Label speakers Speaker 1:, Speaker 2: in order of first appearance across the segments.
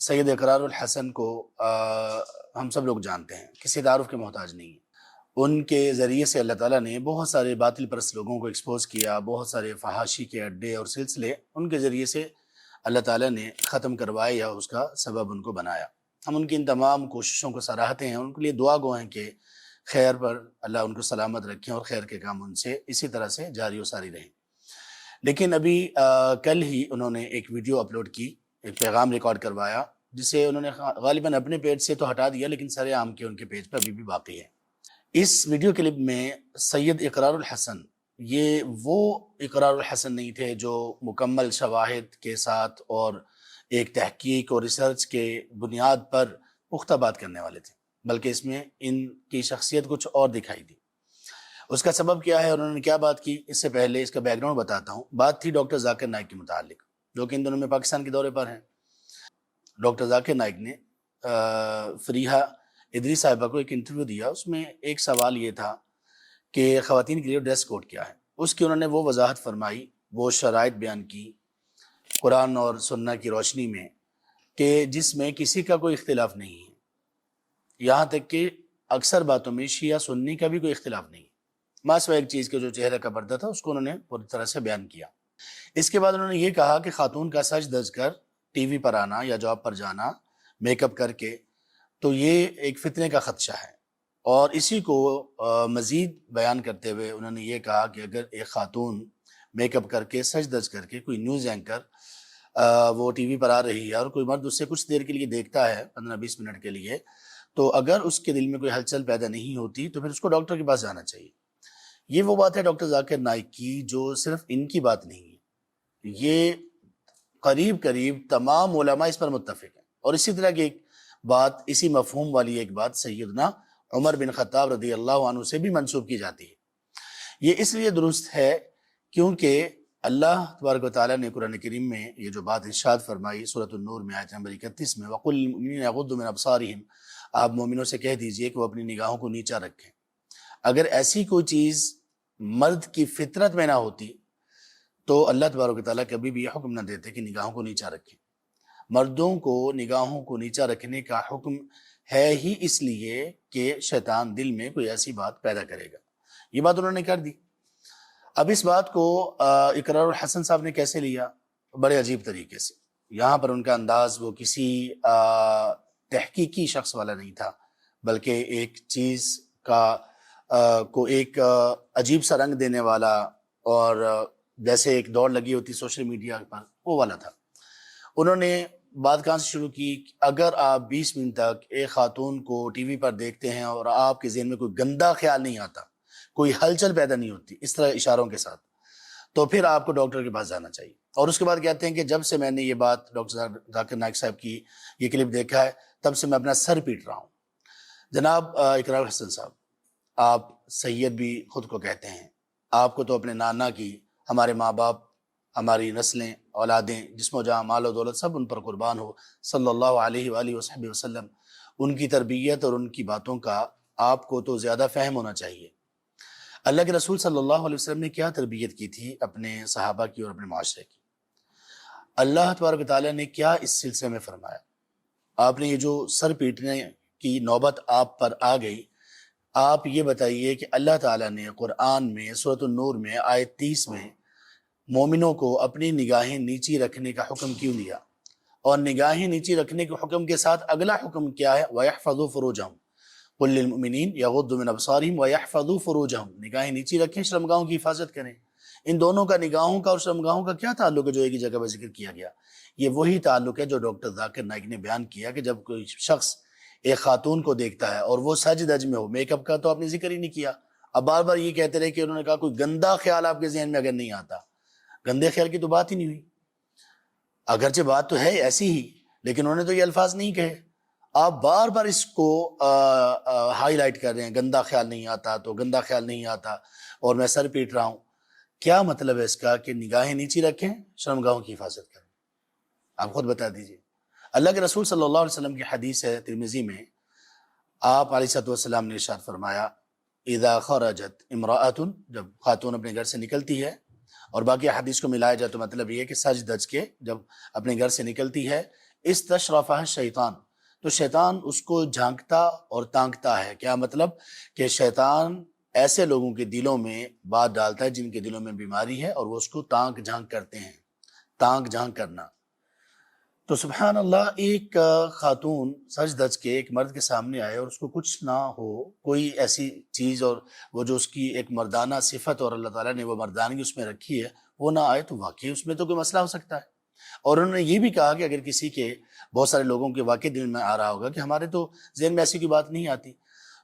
Speaker 1: سید اقرار الحسن کو ہم سب لوگ جانتے ہیں، کسی تعارف کے محتاج نہیں ہیں۔ ان کے ذریعے سے اللہ تعالیٰ نے بہت سارے باطل پرست لوگوں کو ایکسپوز کیا، بہت سارے فحاشی کے اڈے اور سلسلے ان کے ذریعے سے اللہ تعالیٰ نے ختم کروائے یا اس کا سبب ان کو بنایا۔ ہم ان کی ان تمام کوششوں کو سراہتے ہیں، ان کے لیے دعا گو ہیں کہ خیر پر اللہ ان کو سلامت رکھیں اور خیر کے کام ان سے اسی طرح سے جاری و ساری رہیں۔ لیکن ابھی کل ہی انہوں نے ایک ویڈیو اپلوڈ کی، ایک پیغام ریکارڈ کروایا، جسے انہوں نے غالباً اپنے پیج سے تو ہٹا دیا لیکن سر عام کے ان کے پیج پر ابھی بھی باقی ہے۔ اس ویڈیو کلپ میں سید اقرار الحسن، یہ وہ اقرار الحسن نہیں تھے جو مکمل شواہد کے ساتھ اور ایک تحقیق اور ریسرچ کے بنیاد پر پختہ بات کرنے والے تھے، بلکہ اس میں ان کی شخصیت کچھ اور دکھائی دی۔ اس کا سبب کیا ہے اور انہوں نے کیا بات کی، اس سے پہلے اس کا بیک گراؤنڈ بتاتا ہوں۔ بات تھی ڈاکٹر ذاکر نائک کے متعلق، جو کہ ان دنوں میں پاکستان کے دورے پر ہیں۔ ڈاکٹر ذاکر نائک نے فریحہ ادری صاحبہ کو ایک انٹرویو دیا، اس میں ایک سوال یہ تھا کہ خواتین کے لیے ڈریس کوڈ کیا ہے۔ اس کی انہوں نے وہ وضاحت فرمائی، وہ شرائط بیان کی قرآن اور سنہ کی روشنی میں، کہ جس میں کسی کا کوئی اختلاف نہیں ہے، یہاں تک کہ اکثر باتوں میں شیعہ سنی کا بھی کوئی اختلاف نہیں ہے، ماسوا ایک چیز کے جو چہرے کا پردہ تھا اس کو انہوں نے پوری طرح سے بیان کیا۔ اس کے بعد انہوں نے یہ کہا کہ خاتون کا سج دج کر ٹی وی پر آنا یا جاب پر جانا میک اپ کر کے، تو یہ ایک فتنے کا خدشہ ہے، اور اسی کو مزید بیان کرتے ہوئے انہوں نے یہ کہا کہ اگر ایک خاتون میک اپ کر کے سج دج کر کے کوئی نیوز اینکر وہ ٹی وی پر آ رہی ہے اور کوئی مرد اس سے کچھ دیر کے لیے دیکھتا ہے، 15-20 منٹ کے لیے، تو اگر اس کے دل میں کوئی ہلچل پیدا نہیں ہوتی تو پھر اس کو ڈاکٹر کے پاس جانا چاہیے۔ یہ وہ بات ہے ڈاکٹر ذاکر نائک کی جو صرف ان کی بات نہیں ہے، یہ قریب تمام علماء اس پر متفق ہیں۔ اور اسی طرح کی ایک بات، اسی مفہوم والی ایک بات سیدنا عمر بن خطاب رضی اللہ عنہ سے بھی منسوب کی جاتی ہے۔ یہ اس لیے درست ہے کیونکہ اللہ تبارک و تعالیٰ نے قرآن کریم میں یہ جو بات ارشاد فرمائی سورۃ النور میں آیت نمبر 31 میں، وَقُلْ لِلْمُؤْمِنِينَ يَغُضُّوا مِنْ أَبْصَارِهِمْ، آپ مومنوں سے کہہ دیجئے کہ وہ اپنی نگاہوں کو نیچا رکھیں۔ اگر ایسی کوئی چیز مرد کی فطرت میں نہ ہوتی تو اللہ تبارک و تعالیٰ کبھی بھی یہ حکم نہ دیتے کہ نگاہوں کو نیچا رکھیں۔ مردوں کو نگاہوں کو نیچا رکھنے کا حکم ہے ہی اس لیے کہ شیطان دل میں کوئی ایسی بات پیدا کرے گا۔ یہ بات انہوں نے کر دی۔ اب اس بات کو اقرار الحسن صاحب نے کیسے لیا؟ بڑے عجیب طریقے سے۔ یہاں پر ان کا انداز وہ کسی تحقیقی شخص والا نہیں تھا، بلکہ ایک چیز کو ایک عجیب سا رنگ دینے والا، اور جیسے ایک دوڑ لگی ہوتی سوشل میڈیا پر، وہ والا تھا۔ انہوں نے بات کہاں سے شروع کی؟ اگر آپ 20 منٹ تک ایک خاتون کو ٹی وی پر دیکھتے ہیں اور آپ کے ذہن میں کوئی گندا خیال نہیں آتا، کوئی ہلچل پیدا نہیں ہوتی اس طرح اشاروں کے ساتھ، تو پھر آپ کو ڈاکٹر کے پاس جانا چاہیے۔ اور اس کے بعد کہتے ہیں کہ جب سے میں نے یہ بات ڈاکٹر ذاکر نائک صاحب کی یہ کلپ دیکھا ہے، تب سے میں اپنا سر پیٹ رہا ہوں۔ جناب اقرار الحسن صاحب، آپ سید بھی خود کو کہتے ہیں، آپ کو تو اپنے نانا کی، ہمارے ماں باپ، ہماری نسلیں، اولادیں، جسم و جاں، مال و دولت سب ان پر قربان ہو صلی اللہ علیہ وآلہ وصحبہ وسلم، ان کی تربیت اور ان کی باتوں کا آپ کو تو زیادہ فہم ہونا چاہیے۔ اللہ کے رسول صلی اللہ علیہ وسلم نے کیا تربیت کی تھی اپنے صحابہ کی اور اپنے معاشرے کی؟ اللہ تبارک و تعالیٰ نے کیا اس سلسلے میں فرمایا؟ آپ نے یہ جو سر پیٹنے کی نوبت آپ پر آ گئی، آپ یہ بتائیے کہ اللہ تعالیٰ نے قرآن میں سورۃ النور میں آیت 30 میں مومنوں کو اپنی نگاہیں نیچی رکھنے کا حکم کیوں دیا؟ اور نگاہیں نیچی رکھنے کے حکم کے ساتھ اگلا حکم کیا ہے؟ وَيَحْفَظُوا فُرُوجَهُمْ قُلْ لِلْمُؤْمِنِينَ يَغُضُّوا مِنْ أَبْصَارِهِمْ وَيَحْفَظُوا فُرُوجَهُمْ، نگاہیں نیچی رکھیں، شرمگاہوں کی حفاظت کریں۔ ان دونوں کا، نگاہوں کا اور شرمگاہوں کا کیا تعلق ہے جو ایک ہی جگہ پر ذکر کیا گیا؟ یہ وہی تعلق ہے جو ڈاکٹر ذاکر نائک نے بیان کیا کہ جب کوئی شخص ایک خاتون کو دیکھتا ہے اور وہ سج دج میں ہو، میک اپ کا تو آپ نے ذکر ہی نہیں کیا، اب بار بار یہ کہتے رہے کہ انہوں نے کہا کوئی گندا خیال آپ کے ذہن میں اگر نہیں آتا، گندے خیال کی تو بات ہی نہیں ہوئی، اگرچہ بات تو ہے ایسی ہی لیکن انہوں نے تو یہ الفاظ نہیں کہے۔ آپ بار بار اس کو ہائی لائٹ کر رہے ہیں، گندا خیال نہیں آتا تو گندا خیال نہیں آتا اور میں سر پیٹ رہا ہوں۔ کیا مطلب ہے اس کا کہ نگاہیں نیچی رکھیں، شرمگاہوں کی حفاظت کریں؟ آپ خود بتا دیجئے۔ اللہ کے رسول صلی اللہ علیہ وسلم کی حدیث ہے ترمذی میں، آپ علیہ السلام نے ارشاد فرمایا، اذا خرجت امرأۃ، جب خاتون اپنے گھر سے نکلتی ہے، اور باقی حدیث کو ملایا جائے تو مطلب یہ ہے کہ سج دج کے جب اپنے گھر سے نکلتی ہے، استشرفہ شیطان، تو شیطان اس کو جھانکتا اور تانکتا ہے۔ کیا مطلب؟ کہ شیطان ایسے لوگوں کے دلوں میں بات ڈالتا ہے جن کے دلوں میں بیماری ہے، اور وہ اس کو تانک جھانک کرتے ہیں، تانک جھانک کرنا۔ تو سبحان اللہ، ایک خاتون سج دج کے ایک مرد کے سامنے آئے اور اس کو کچھ نہ ہو، کوئی ایسی چیز، اور وہ جو اس کی ایک مردانہ صفت اور اللہ تعالیٰ نے وہ مردانگی اس میں رکھی ہے وہ نہ آئے، تو واقعی اس میں تو کوئی مسئلہ ہو سکتا ہے۔ اور انہوں نے یہ بھی کہا کہ اگر کسی کے، بہت سارے لوگوں کے واقعی دل میں آ رہا ہوگا کہ ہمارے تو ذہن میں ایسی کوئی بات نہیں آتی،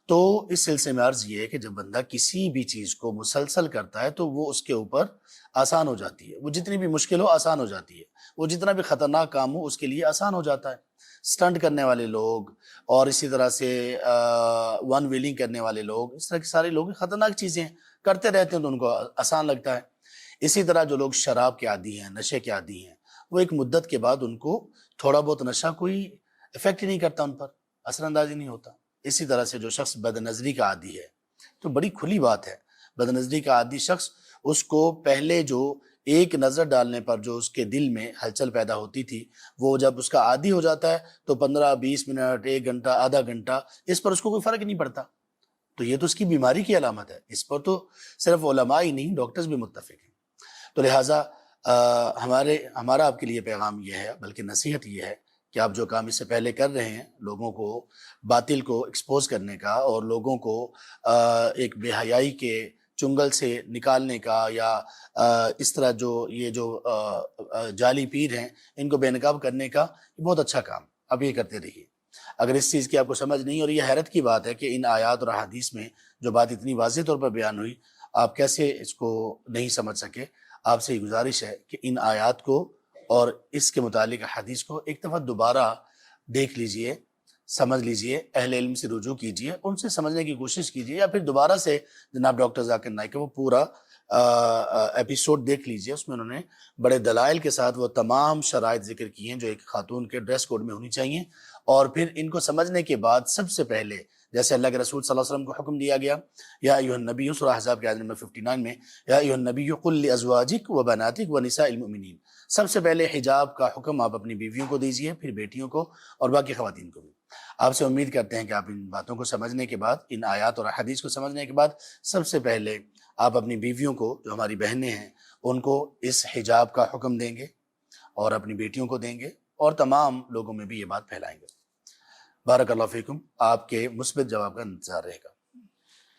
Speaker 1: تو اس سلسلے میں عرض یہ ہے کہ جب بندہ کسی بھی چیز کو مسلسل کرتا ہے تو وہ اس کے اوپر آسان ہو جاتی ہے، وہ جتنی بھی مشکل ہو آسان ہو جاتی ہے، وہ جتنا بھی خطرناک کام ہو اس کے لیے آسان ہو جاتا ہے۔ سٹنٹ کرنے والے لوگ اور اسی طرح سے ون ویلنگ کرنے والے لوگ، اس طرح کے سارے لوگ خطرناک چیزیں کرتے رہتے ہیں تو ان کو آسان لگتا ہے۔ اسی طرح جو لوگ شراب کے عادی ہیں، نشے کے عادی ہیں، وہ ایک مدت کے بعد ان کو تھوڑا بہت نشہ کوئی افیکٹ ہی نہیں کرتا، ان پر اثر انداز ہی نہیں ہوتا۔ اسی طرح سے جو شخص بد نظری کا عادی ہے، تو بڑی کھلی بات ہے، بد نظری کا عادی شخص، اس کو پہلے جو ایک نظر ڈالنے پر جو اس کے دل میں ہلچل پیدا ہوتی تھی، وہ جب اس کا عادی ہو جاتا ہے تو 15-20 منٹ، 1 گھنٹہ، آدھا گھنٹہ، اس پر اس کو کوئی فرق نہیں پڑتا۔ تو یہ تو اس کی بیماری کی علامت ہے، اس پر تو صرف علماء ہی نہیں، ڈاکٹرز بھی متفق ہیں۔ تو لہٰذا ہمارا آپ کے لیے پیغام یہ ہے، بلکہ نصیحت یہ ہے کہ آپ جو کام اس سے پہلے کر رہے ہیں، لوگوں کو باطل کو ایکسپوز کرنے کا اور لوگوں کو ایک بے حیائی کے چنگل سے نکالنے کا، یا اس طرح جو یہ جو جعلی پیر ہیں ان کو بے نقاب کرنے کا، یہ بہت اچھا کام، اب یہ کرتے رہیے۔ اگر اس چیز کی آپ کو سمجھ نہیں، اور یہ حیرت کی بات ہے کہ ان آیات اور احادیث میں جو بات اتنی واضح طور پر بیان ہوئی، آپ کیسے اس کو نہیں سمجھ سکے؟ آپ سے یہ گزارش ہے کہ ان آیات کو اور اس کے متعلق حدیث کو ایک دفعہ دوبارہ دیکھ لیجئے، سمجھ لیجئے، اہل علم سے رجوع کیجئے، ان سے سمجھنے کی کوشش کیجئے، یا پھر دوبارہ سے جناب ڈاکٹر ذاکر نائک کا وہ پورا ایپیسوڈ دیکھ لیجئے۔ اس میں انہوں نے بڑے دلائل کے ساتھ وہ تمام شرائط ذکر کی ہیں جو ایک خاتون کے ڈریس کوڈ میں ہونی چاہیے، اور پھر ان کو سمجھنے کے بعد سب سے پہلے جیسے اللہ کے رسول صلی اللہ علیہ وسلم کو حکم دیا گیا، یا ایھا النبی، سورہ احزاب کے آیت نمبر 59 میں، یا ایھا النبی قل لازواجک و بناتک و نساء المؤمنین، سب سے پہلے حجاب کا حکم آپ اپنی بیویوں کو دیجئے، پھر بیٹیوں کو اور باقی خواتین کو بھی۔ آپ سے امید کرتے ہیں کہ آپ ان باتوں کو سمجھنے کے بعد، ان آیات اور احادیث کو سمجھنے کے بعد، سب سے پہلے آپ اپنی بیویوں کو، جو ہماری بہنیں ہیں، ان کو اس حجاب کا حکم دیں گے، اور اپنی بیٹیوں کو دیں گے، اور تمام لوگوں میں بھی یہ بات پھیلائیں گے۔ بارک اللہ فیکم، آپ کے مثبت جواب کا انتظار رہے گا۔